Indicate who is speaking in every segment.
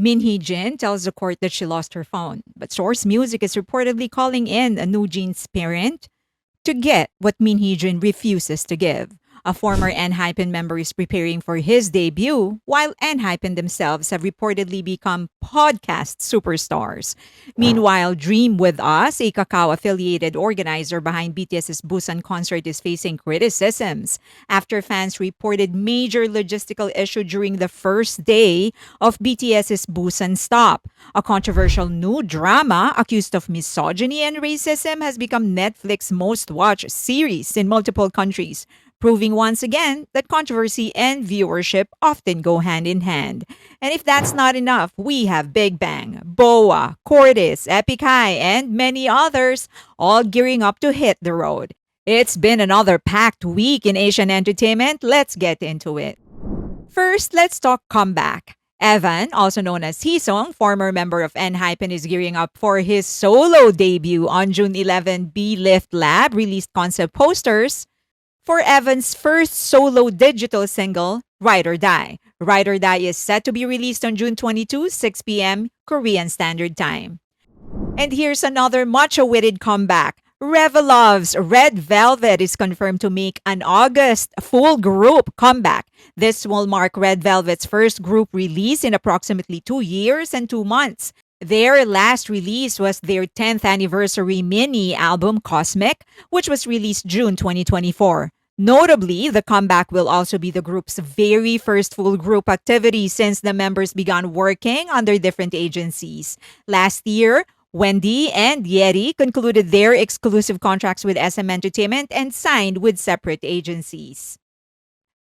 Speaker 1: Heejin tells the court that she lost her phone, but Source Music is reportedly calling in a New Jeans parent to get what Heejin refuses to give. A former ENHYPEN member is preparing for his debut, while ENHYPEN themselves have reportedly become podcast superstars. Meanwhile, Dream With Us, a Kakao-affiliated organizer behind BTS's Busan concert, is facing criticisms after fans reported major logistical issue during the first day of BTS's Busan stop. A controversial new drama accused of misogyny and racism has become Netflix's most-watched series in multiple countries, proving once again that controversy and viewership often go hand in hand. And if that's not enough, we have BIGBANG, BoA, CORTIS, Epik High, and many others all gearing up to hit the road. It's been another packed week in Asian entertainment. Let's get into it. First, let's talk comeback. Evan, also known as Heejin, former member of ENHYPEN, is gearing up for his solo debut. On June 11, B-Lift Lab released concept posters for Evan's first solo digital single, Ride or Die. Ride or Die is set to be released on June 22, 6 p.m. Korean Standard Time. And here's another much-awaited comeback. REVELUVS, Red Velvet, is confirmed to make an August full group comeback. This will mark Red Velvet's first group release in approximately 2 years and 2 months. Their last release was their 10th anniversary mini album Cosmic, which was released June 2024. Notably, the comeback will also be the group's very first full group activity since the members began working under different agencies. Last year, Wendy and Yeri concluded their exclusive contracts with SM Entertainment and signed with separate agencies.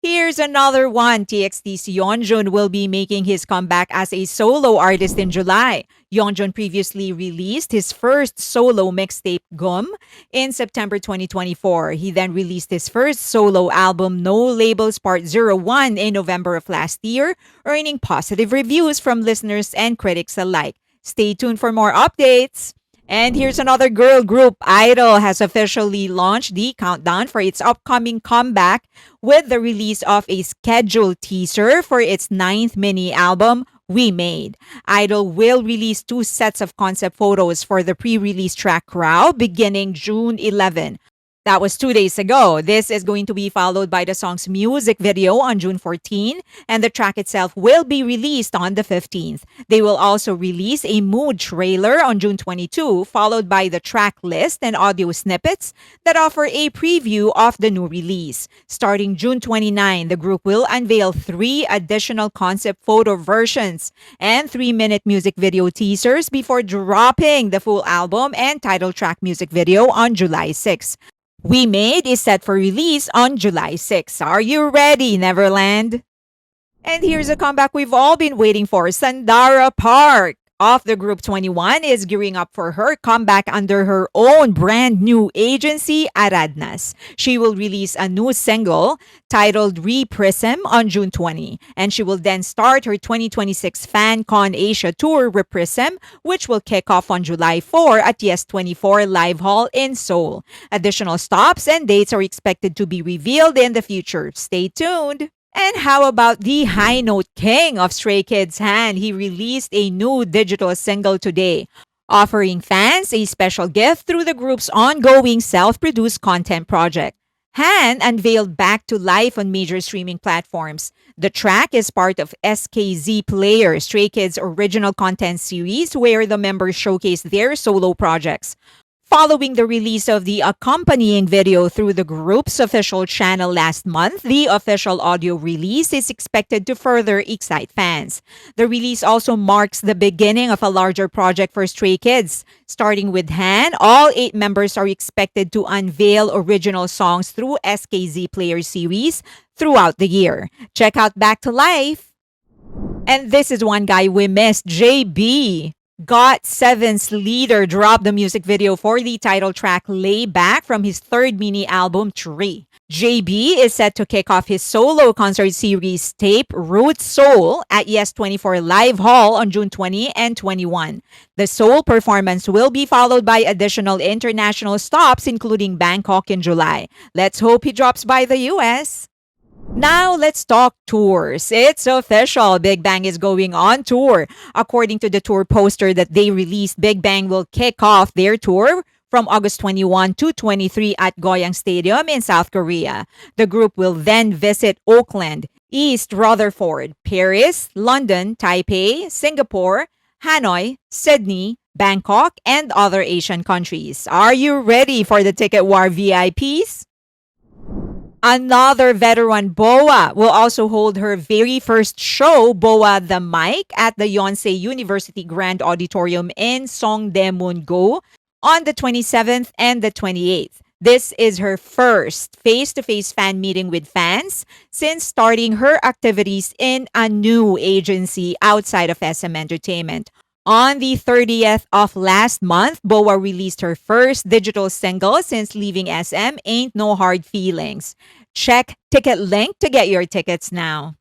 Speaker 1: Here's another one. TXT's Yeonjun will be making his comeback as a solo artist in July. Yeonjun previously released his first solo mixtape, Gum, in September 2024. He then released his first solo album, No Labels Part 01, in November of last year, earning positive reviews from listeners and critics alike. Stay tuned for more updates. And here's another girl group. i-dle has officially launched the countdown for its upcoming comeback with the release of a scheduled teaser for its 9th mini album, We Made. i-dle will release 2 sets of concept photos for the pre-release track Crowd beginning June 11. That was 2 days ago. This is going to be followed by the song's music video on June 14, and the track itself will be released on the 15th. They will also release a mood trailer on June 22, followed by the track list and audio snippets that offer a preview of the new release. Starting June 29, the group will unveil 3 additional concept photo versions and 3-minute music video teasers before dropping the full album and title track music video on July 6. We Made is set for release on July 6. Are you ready, Neverland? And here's a comeback we've all been waiting for. Sandara Park of the group 21 is gearing up for her comeback under her own brand new agency, Aradnas. She will release a new single titled Reprism on June 20, and she will then start her 2026 FanCon Asia Tour Reprism, which will kick off on July 4 at Yes24 Live Hall in Seoul. Additional stops and dates are expected to be revealed in the future. Stay tuned. And how about the high note king of Stray Kids, Han? He released a new digital single today, offering fans a special gift through the group's ongoing self-produced content project. Han unveiled Back to Life on major streaming platforms. The track is part of SKZ Player, Stray Kids' original content series where the members showcase their solo projects. Following the release of the accompanying video through the group's official channel last month, the official audio release is expected to further excite fans. The release also marks the beginning of a larger project for Stray Kids. Starting with Han, all 8 members are expected to unveil original songs through SKZ Player series throughout the year. Check out Back to Life. And this is one guy we missed, JAYB. GOT7's leader dropped the music video for the title track Lay Back from his 3rd mini album, Tree. JAYB is set to kick off his solo concert series Tape Root Seoul at Yes24 Live Hall on June 20 and 21. The Seoul performance will be followed by additional international stops including Bangkok in July. Let's hope he drops by the US. Now let's talk tours. It's official. Big Bang is going on tour. According to the tour poster that they released, Big Bang will kick off their tour from August 21 to 23 at Goyang Stadium in South Korea. The group will then visit Oakland, East Rutherford, Paris, London, Taipei, Singapore, Hanoi, Sydney, Bangkok, and other Asian countries. Are you ready for the Ticket War VIPs? Another veteran, Boa, will also hold her very first show, Boa the Mic, at the Yonsei University Grand Auditorium in Songdaemun-go on the 27th and the 28th. This is her first face-to-face fan meeting with fans since starting her activities in a new agency outside of SM Entertainment. On the 30th of last month, Boa released her first digital single since leaving SM, Ain't No Hard Feelings. Check ticket link to get your tickets now.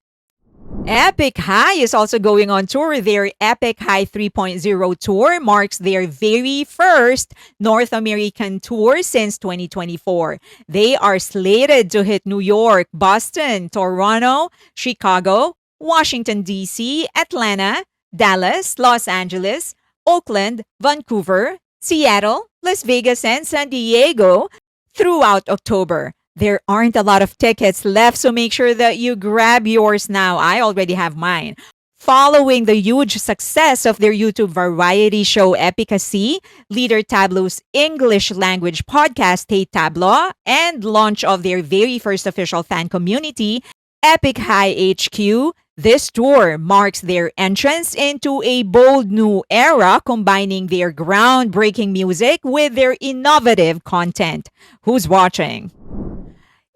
Speaker 1: Epik High is also going on tour. Their Epik High 3.0 tour marks their very first North American tour since 2024. They are slated to hit New York, Boston, Toronto, Chicago, Washington, D.C., Atlanta, Dallas, Los Angeles, Oakland, Vancouver, Seattle, Las Vegas, and San Diego throughout October. There aren't a lot of tickets left, so make sure that you grab yours now. I already have mine. Following the huge success of their YouTube variety show Efficacy, Leader Tableau's English language podcast Hey Tableau, and launch of their very first official fan community, Epik High HQ, this tour marks their entrance into a bold new era combining their groundbreaking music with their innovative content. Who's watching?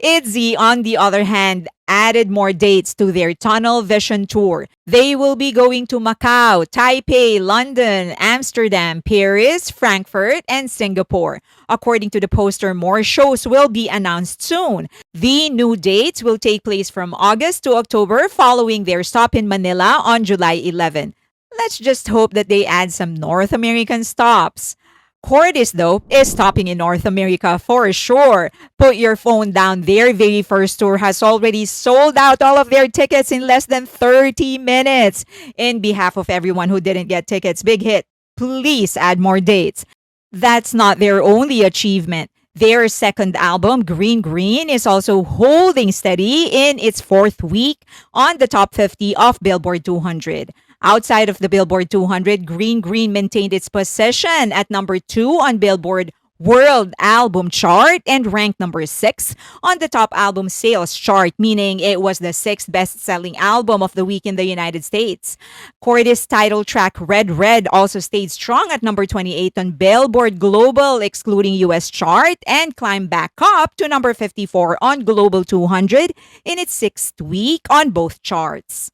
Speaker 1: ITZY, on the other hand, added more dates to their Tunnel Vision tour. They will be going to Macau, Taipei, London, Amsterdam, Paris, Frankfurt, and Singapore. According to the poster, more shows will be announced soon. The new dates will take place from August to October following their stop in Manila on July 11. Let's just hope that they add some North American stops. CORTIS, though, is stopping in North America for sure. Put your phone down. Their very first tour has already sold out all of their tickets in less than 30 minutes. In behalf of everyone who didn't get tickets, big hit. Please add more dates. That's not their only achievement. Their second album, Green Green, is also holding steady in its fourth week on the top 50 of Billboard 200. Outside of the Billboard 200, Green Green maintained its position at number 2 on Billboard World Album Chart and ranked number 6 on the top album sales chart, meaning it was the 6th best-selling album of the week in the United States. CORTIS' title track Red Red also stayed strong at number 28 on Billboard Global excluding US chart and climbed back up to number 54 on Global 200 in its 6th week on both charts.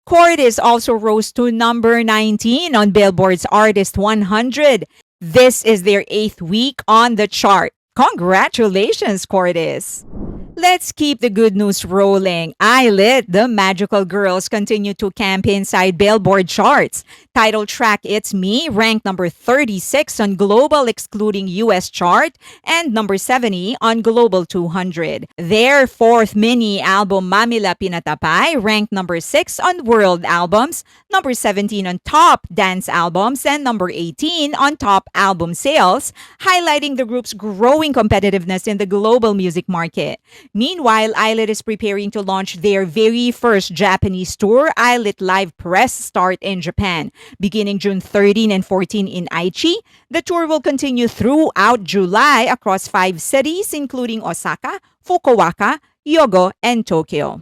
Speaker 1: CORTIS also rose to number 19 on Billboard's Artist 100. This is their 8th week on the chart. Congratulations, CORTIS! Let's keep the good news rolling. ILLIT, the Magical Girls, continue to camp inside Billboard charts. Title track It's Me ranked number 36 on Global excluding US chart and number 70 on Global 200. Their 4th mini album Mamila Pinatapay ranked number 6 on World Albums, number 17 on Top Dance Albums, and number 18 on Top Album Sales, highlighting the group's growing competitiveness in the global music market. Meanwhile, ILLIT is preparing to launch their very first Japanese tour, ILLIT Live Press Start in Japan. Beginning June 13 and 14 in Aichi, the tour will continue throughout July across 5 cities including Osaka, Fukuoka, Hyogo, and Tokyo.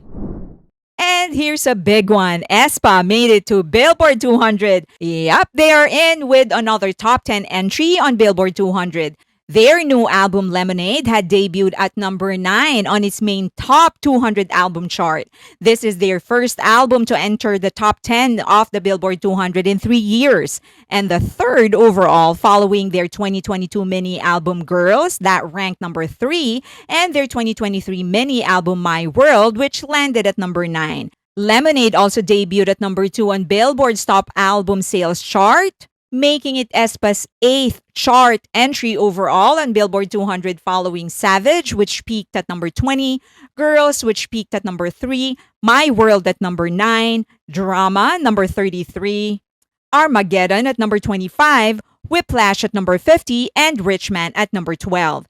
Speaker 1: And here's a big one. aespa made it to Billboard 200. Yup, they are in with another top 10 entry on Billboard 200. Their new album Lemonade had debuted at number 9 on its main top 200 album chart. This is their first album to enter the top 10 of the Billboard 200 in 3 years, and the third overall following their 2022 mini album Girls that ranked number 3 and their 2023 mini album My World, which landed at number 9. Lemonade also debuted at number 2 on Billboard's top album sales chart making it aespa's 8th chart entry overall on Billboard 200, following Savage, which peaked at number 20, Girls, which peaked at number 3, My World at number 9, Drama, number 33, Armageddon at number 25, Whiplash at number 50, and Rich Man at number 12.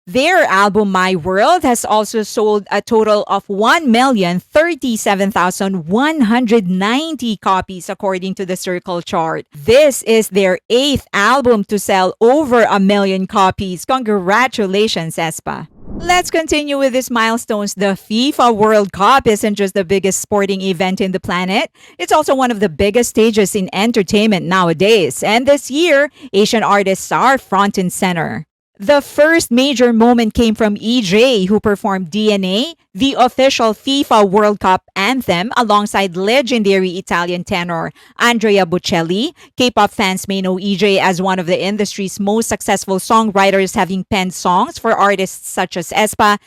Speaker 1: Their album My World has also sold a total of 1,037,190 copies according to the Circle chart. This is their 8th album to sell over 1 million copies. Congratulations, aespa. Let's continue with these milestones. The FIFA World Cup isn't just the biggest sporting event in the planet. It's also one of the biggest stages in entertainment nowadays. And this year, Asian artists are front and center. The first major moment came from EJ, who performed DNA, the official FIFA World Cup anthem, alongside legendary Italian tenor Andrea Bocelli. K-pop fans may know EJ as one of the industry's most successful songwriters, having penned songs for artists such as aespa,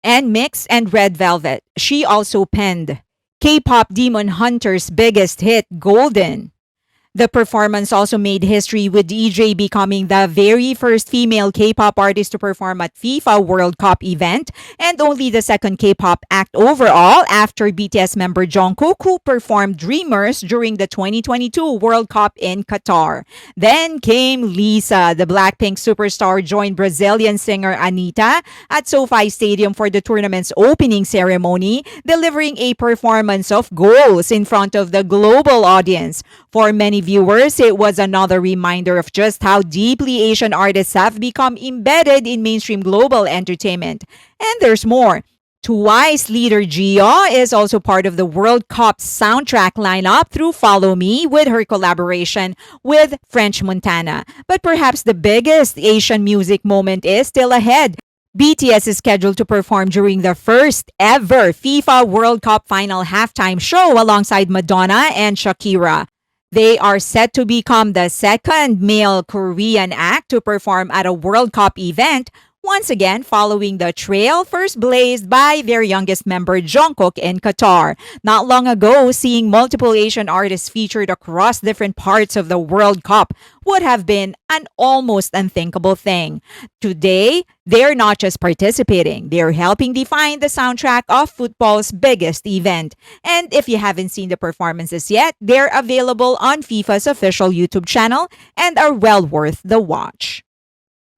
Speaker 1: NMIXX, and Red Velvet. She also penned K-pop Demon Hunter's biggest hit, Golden. The performance also made history, with EJ becoming the very first female K-pop artist to perform at FIFA World Cup event, and only the second K-pop act overall after BTS member Jungkook, who performed Dreamers during the 2022 World Cup in Qatar. Then came Lisa. The Blackpink superstar joined Brazilian singer Anitta at SoFi Stadium for the tournament's opening ceremony, delivering a performance of goals in front of the global audience. For many viewers, it was another reminder of just how deeply Asian artists have become embedded in mainstream global entertainment. And there's more. TWICE leader Jia is also part of the World Cup soundtrack lineup through Follow Me, with her collaboration with French Montana. But perhaps the biggest Asian music moment is still ahead. BTS is scheduled to perform during the first ever FIFA World Cup final halftime show alongside Madonna and Shakira. They are set to become the second male Korean act to perform at a World Cup event, once again following the trail first blazed by their youngest member Jungkook in Qatar. Not long ago, seeing multiple Asian artists featured across different parts of the World Cup would have been an almost unthinkable thing. Today, they're not just participating, they're helping define the soundtrack of football's biggest event. And if you haven't seen the performances yet, they're available on FIFA's official YouTube channel and are well worth the watch.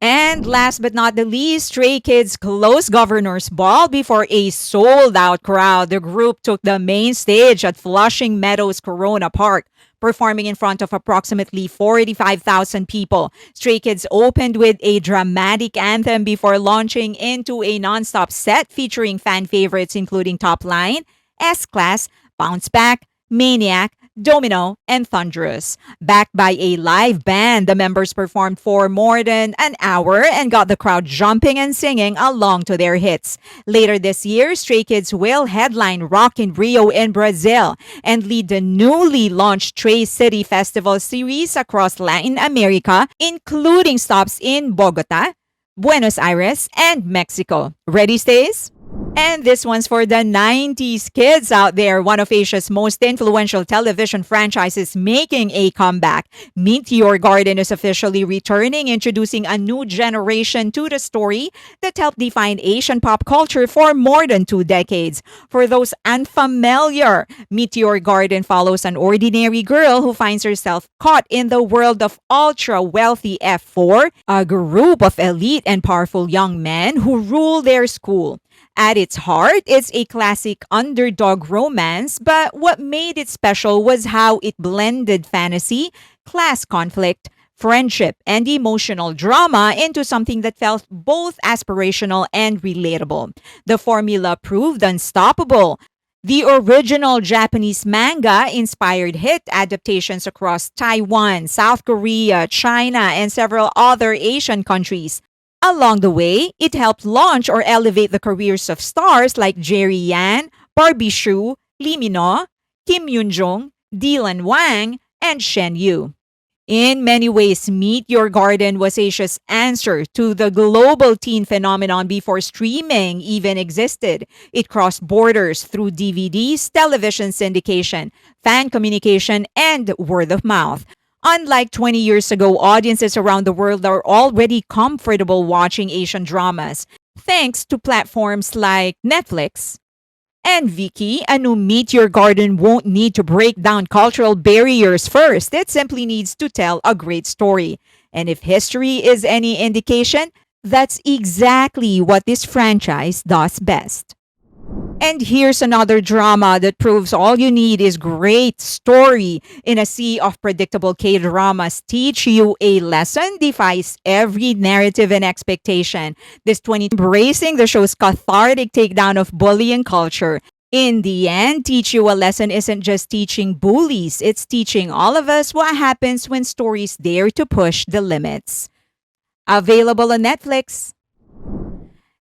Speaker 1: And last but not the least, Stray Kids closed Governor's Ball before a sold-out crowd. The group took the main stage at Flushing Meadows Corona Park, performing in front of approximately 45,000 people. Stray Kids opened with a dramatic anthem before launching into a non-stop set featuring fan favorites including Top Line, S-Class, Bounce Back, Maniac, Domino, and Thunderous. Backed by a live band, the members performed for more than an hour and got the crowd jumping and singing along to their hits. Later this year, Stray Kids will headline Rock in Rio in Brazil and lead the newly launched Stray City Festival series across Latin America, including stops in Bogota, Buenos Aires, and Mexico. Ready, Stays? And this one's for the 90s kids out there. One of Asia's most influential television franchises making a comeback. Meteor Garden is officially returning, introducing a new generation to the story that helped define Asian pop culture for more than 2 decades. For those unfamiliar, Meteor Garden follows an ordinary girl who finds herself caught in the world of ultra-wealthy F4, a group of elite and powerful young men who rule their school. At its heart, it's a classic underdog romance, but what made it special was how it blended fantasy, class conflict, friendship, and emotional drama into something that felt both aspirational and relatable. The formula proved unstoppable. The original Japanese manga inspired hit adaptations across Taiwan, South Korea, China, and several other Asian countries. Along the way, it helped launch or elevate the careers of stars like Jerry Yan, Barbie Hsu, Lee Min-ho, Kim Yoon-jung, Dylan Wang, and Shen Yu. In many ways, Meteor Garden was Asia's answer to the global teen phenomenon before streaming even existed. It crossed borders through DVDs, television syndication, fan communication, and word of mouth. Unlike 20 years ago, audiences around the world are already comfortable watching Asian dramas thanks to platforms like Netflix. And Vicky, a new Meteor Garden won't need to break down cultural barriers first. It simply needs to tell a great story. And if history is any indication, that's exactly what this franchise does best. And here's another drama that proves all you need is great story. In a sea of predictable K-dramas teach you a lesson defies every narrative and expectation. This 20 embracing the show's cathartic takedown of bullying culture. In the end, Teach You a Lesson isn't just teaching bullies, it's teaching all of us what happens when stories dare to push the limits. Available on Netflix.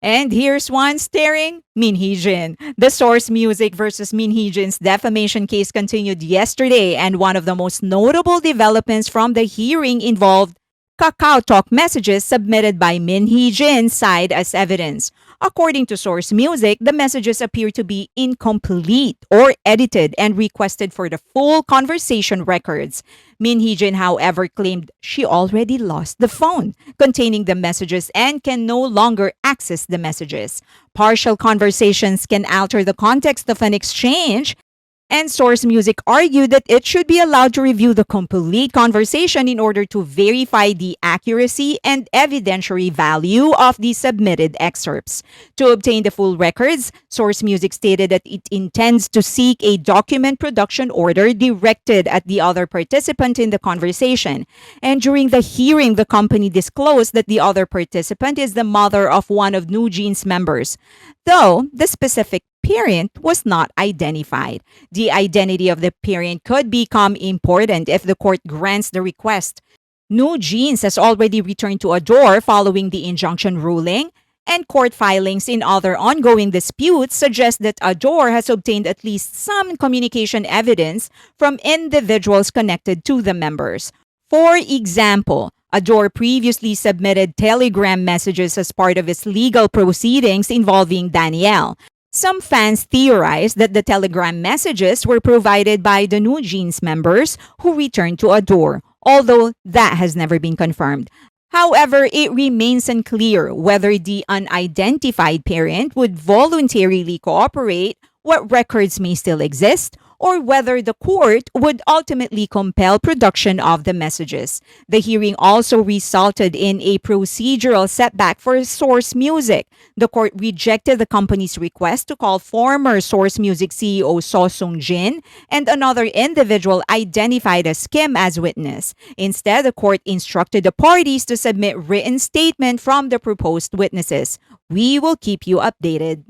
Speaker 1: And here's one starring Min Heejin. The Source Music versus Min Heejin's defamation case continued yesterday, and one of the most notable developments from the hearing involved Kakao Talk messages submitted by Min Heejin's side as evidence. According to Source Music, the messages appear to be incomplete or edited and requested for the full conversation records. Min Heejin, however, claimed she already lost the phone containing the messages and can no longer access the messages. Partial conversations can alter the context of an exchange, and Source Music argued that it should be allowed to review the complete conversation in order to verify the accuracy and evidentiary value of the submitted excerpts. To obtain the full records, Source Music stated that it intends to seek a document production order directed at the other participant in the conversation. And during the hearing, the company disclosed that the other participant is the mother of one of New Jeans members, though the specific parent was not identified. The identity of the parent could become important if the court grants the request. New Jeans has already returned to Ador following the injunction ruling, and court filings in other ongoing disputes suggest that Ador has obtained at least some communication evidence from individuals connected to the members. For example, Ador previously submitted Telegram messages as part of its legal proceedings involving Danielle. Some fans theorized that the Telegram messages were provided by the New Jeans members who returned to Ador, although that has never been confirmed. However, it remains unclear whether the unidentified parent would voluntarily cooperate, what records may still exist, or whether the court would ultimately compel production of the messages. The hearing also resulted in a procedural setback for Source Music. The court rejected the company's request to call former Source Music CEO So Sung-jin and another individual identified as Kim as witness. Instead, the court instructed the parties to submit written statement from the proposed witnesses. We will keep you updated.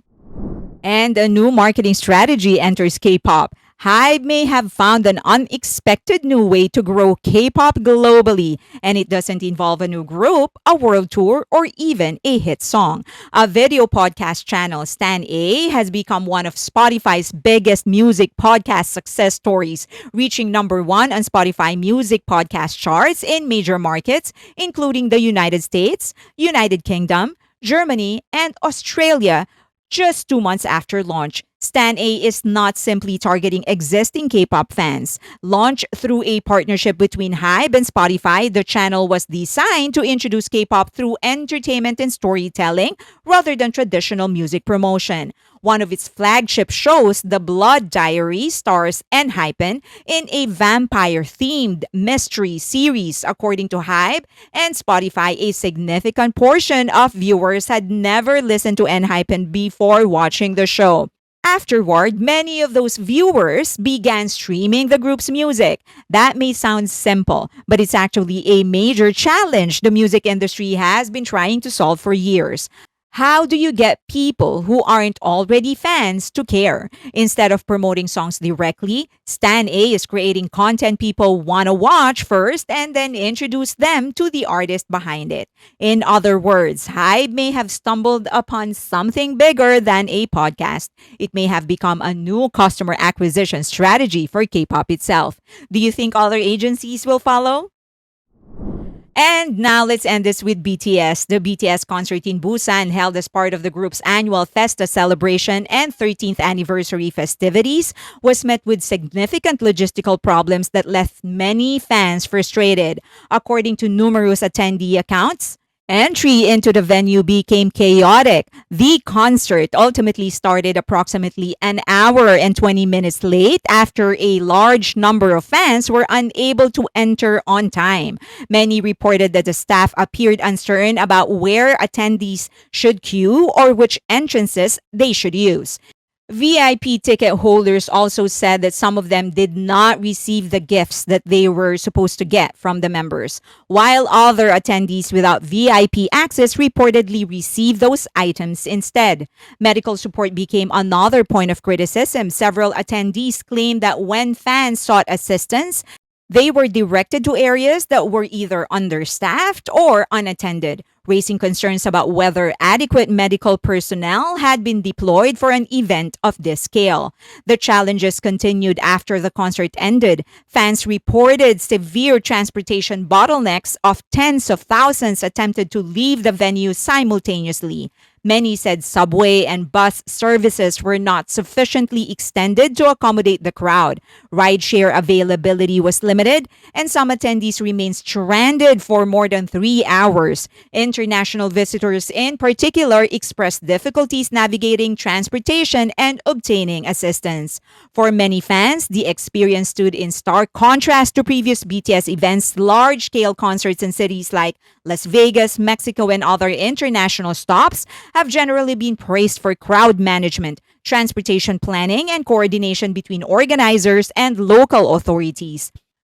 Speaker 1: And a new marketing strategy enters K-pop. HYBE may have found an unexpected new way to grow K-pop globally, and it doesn't involve a new group, a world tour, or even a hit song. A video podcast channel, Stan A, has become one of Spotify's biggest music podcast success stories, reaching number 1 on Spotify music podcast charts in major markets, including the United States, United Kingdom, Germany, and Australia, just 2 months after launch. Stan A is not simply targeting existing K-pop fans. Launched through a partnership between HYBE and Spotify, the channel was designed to introduce K-pop through entertainment and storytelling rather than traditional music promotion. One of its flagship shows, The Blood Diary, stars ENHYPEN in a vampire-themed mystery series. According to HYBE and Spotify, a significant portion of viewers had never listened to ENHYPEN before watching the show. Afterward, many of those viewers began streaming the group's music. That may sound simple, but it's actually a major challenge the music industry has been trying to solve for years. How do you get people who aren't already fans to care? Instead of promoting songs directly, Stan A is creating content people want to watch first and then introduce them to the artist behind it. In other words, HYBE may have stumbled upon something bigger than a podcast. It may have become a new customer acquisition strategy for K-pop itself. Do you think other agencies will follow? And now let's end this with BTS. The BTS concert in Busan, held as part of the group's annual Festa celebration and 13th anniversary festivities, was met with significant logistical problems that left many fans frustrated. According to numerous attendee accounts, entry into the venue became chaotic. The concert ultimately started approximately an hour and 20 minutes late after a large number of fans were unable to enter on time. Many reported that the staff appeared uncertain about where attendees should queue or which entrances they should use. VIP ticket holders also said that some of them did not receive the gifts that they were supposed to get from the members, while other attendees without VIP access reportedly received those items instead. Medical support became another point of criticism. Several attendees claimed that when fans sought assistance, they were directed to areas that were either understaffed or unattended, raising concerns about whether adequate medical personnel had been deployed for an event of this scale. The challenges continued after the concert ended. Fans reported severe transportation bottlenecks of tens of thousands attempted to leave the venue simultaneously. Many said subway and bus services were not sufficiently extended to accommodate the crowd. Rideshare availability was limited, and some attendees remained stranded for more than 3 hours. International visitors, in particular, expressed difficulties navigating transportation and obtaining assistance. For many fans, the experience stood in stark contrast to previous BTS events, large-scale concerts in cities like Las Vegas, Mexico, and other international stops have generally been praised for crowd management, transportation planning, and coordination between organizers and local authorities.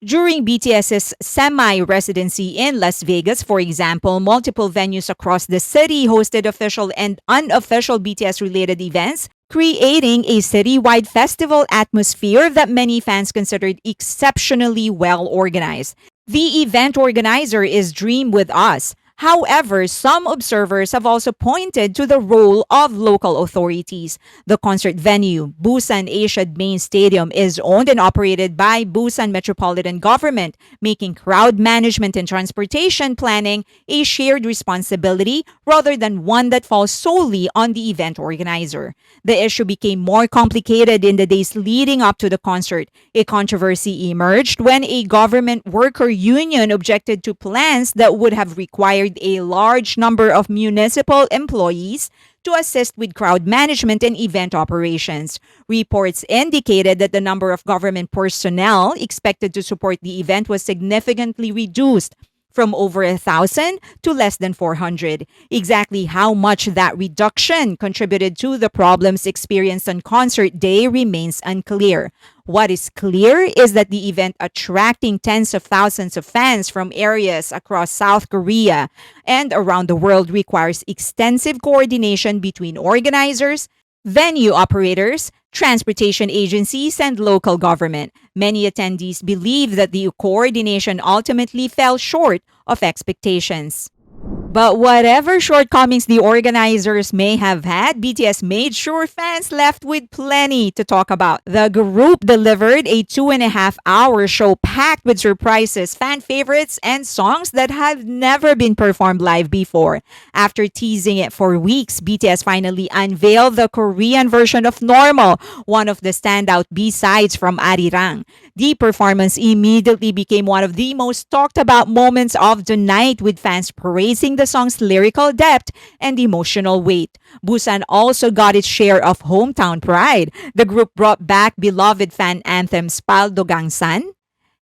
Speaker 1: During BTS's semi-residency in Las Vegas, for example, multiple venues across the city hosted official and unofficial BTS-related events, creating a citywide festival atmosphere that many fans considered exceptionally well organized. The event organizer is Dream With Us. However, some observers have also pointed to the role of local authorities. The concert venue, Busan Asiad Main Stadium, is owned and operated by Busan Metropolitan Government, making crowd management and transportation planning a shared responsibility rather than one that falls solely on the event organizer. The issue became more complicated in the days leading up to the concert. A controversy emerged when a government worker union objected to plans that would have required a large number of municipal employees to assist with crowd management and event operations. Reports indicated that the number of government personnel expected to support the event was significantly reduced from over 1,000 to less than 400. Exactly how much that reduction contributed to the problems experienced on concert day remains unclear. What is clear is that the event, attracting tens of thousands of fans from areas across South Korea and around the world, requires extensive coordination between organizers, venue operators, transportation agencies, and local government. Many attendees believe that the coordination ultimately fell short of expectations. But whatever shortcomings the organizers may have had, BTS made sure fans left with plenty to talk about. The group delivered a 2.5-hour show packed with surprises, fan favorites, and songs that have never been performed live before. After teasing it for weeks, BTS finally unveiled the Korean version of Normal, one of the standout B-sides from Arirang. The performance immediately became one of the most talked about moments of the night, with fans praising the song's lyrical depth and emotional weight. Busan also got its share of hometown pride. The group brought back beloved fan anthems Paldo Gangsan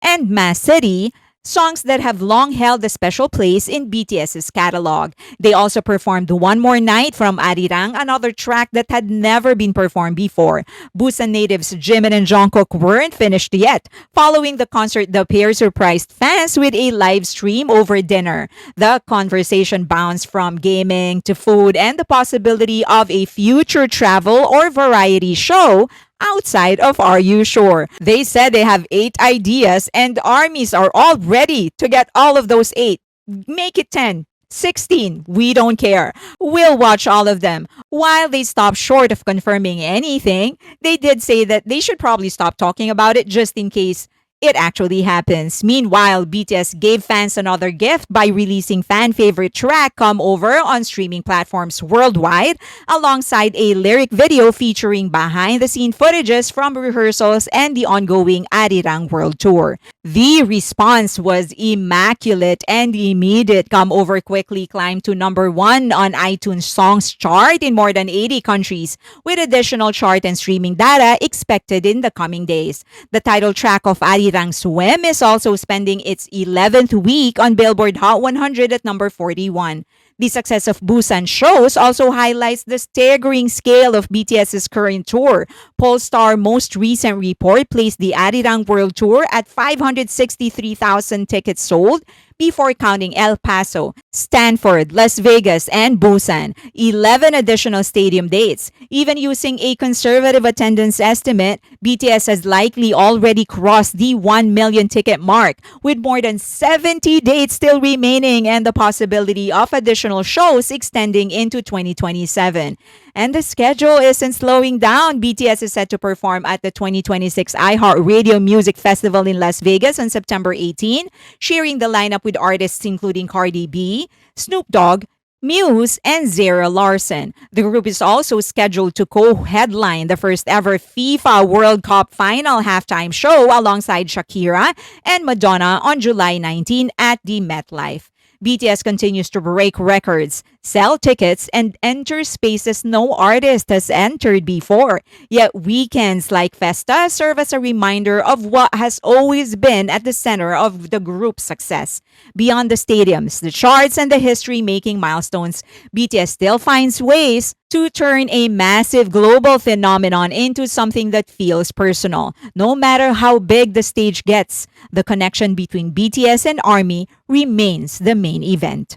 Speaker 1: and Mass City, songs that have long held a special place in BTS's catalog. They also performed One More Night from Arirang, another track that had never been performed before. Busan natives Jimin and Jungkook weren't finished yet. Following the concert, the pair surprised fans with a live stream over dinner. The conversation bounced from gaming to food and the possibility of a future travel or variety show outside of Are You Sure? They said they have 8 ideas and armies are all ready to get all of those 8. Make it 10, 16, we don't care. We'll watch all of them. While they stopped short of confirming anything, they did say that they should probably stop talking about it just in case it actually happens. Meanwhile, BTS gave fans another gift by releasing fan favorite track Come Over on streaming platforms worldwide, alongside a lyric video featuring behind the scene footages from rehearsals and the ongoing Arirang World Tour. The response was immaculate and immediate. Come Over quickly climbed to number one on iTunes Songs chart in more than 80 countries, with additional chart and streaming data expected in the coming days. The title track of Arirang Swim is also spending its 11th week on Billboard Hot 100 at number 41. The success of Busan Shows also highlights the staggering scale of BTS's current tour. Polestar most recent report placed the Arirang World Tour at 563,000 tickets sold before counting El Paso, Stanford, Las Vegas, and Busan. 11 additional stadium dates. Even using a conservative attendance estimate, BTS has likely already crossed the 1 million ticket mark, with more than 70 dates still remaining and the possibility of additional shows extending into 2027. And the schedule isn't slowing down. BTS is set to perform at the 2026 iHeartRadio Music Festival in Las Vegas on September 18, sharing the lineup with artists including Cardi B, Snoop Dogg, Muse, and Zara Larson. The group is also scheduled to co-headline the first ever FIFA World Cup final halftime show alongside Shakira and Madonna on July 19 at the MetLife. BTS continues to break records, sell tickets, and enter spaces no artist has entered before. Yet weekends like Festa serve as a reminder of what has always been at the center of the group's success. Beyond the stadiums, the charts, and the history-making milestones, BTS still finds ways to turn a massive global phenomenon into something that feels personal. No matter how big the stage gets, the connection between BTS and ARMY remains the main event.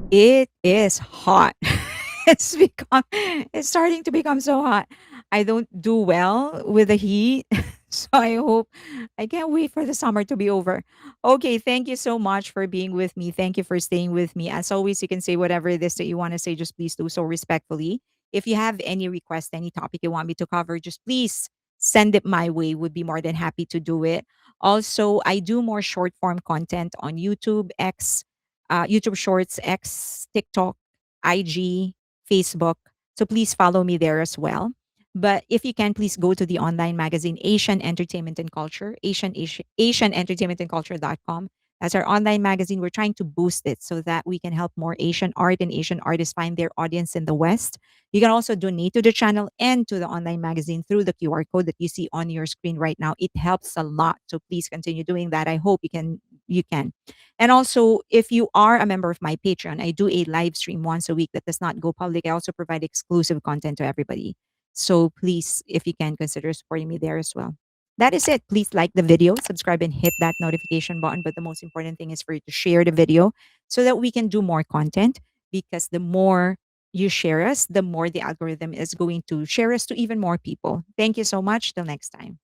Speaker 1: It is hot. It's starting to become so hot. I don't do well with the heat. So I can't wait for the summer to be over. Okay, thank you so much for being with me. Thank you for staying with me. As always, you can say whatever it is that you want to say, just please do so respectfully. If you have any request, any topic you want me to cover, just please send it my way. Would be more than happy to do it. Also, I do more short form content on YouTube, X, YouTube Shorts, X, TikTok, IG, Facebook. So please follow me there as well. But if you can, please go to the online magazine Asian Entertainment and Culture, Asian Entertainment and Culture.com. That's our online magazine. We're trying to boost it so that we can help more Asian art and Asian artists find their audience in the West. You can also donate to the channel and to the online magazine through the QR code that you see on your screen right now. It helps a lot. So please continue doing that. I hope you can. And also, if you are a member of my Patreon, I do a live stream once a week that does not go public. I also provide exclusive content to everybody. So please, if you can, consider supporting me there as well. That is it. Please like the video, subscribe, and hit that notification button. But the most important thing is for you to share the video so that we can do more content, because the more you share us, the more the algorithm is going to share us to even more people. Thank you so much. Till next time.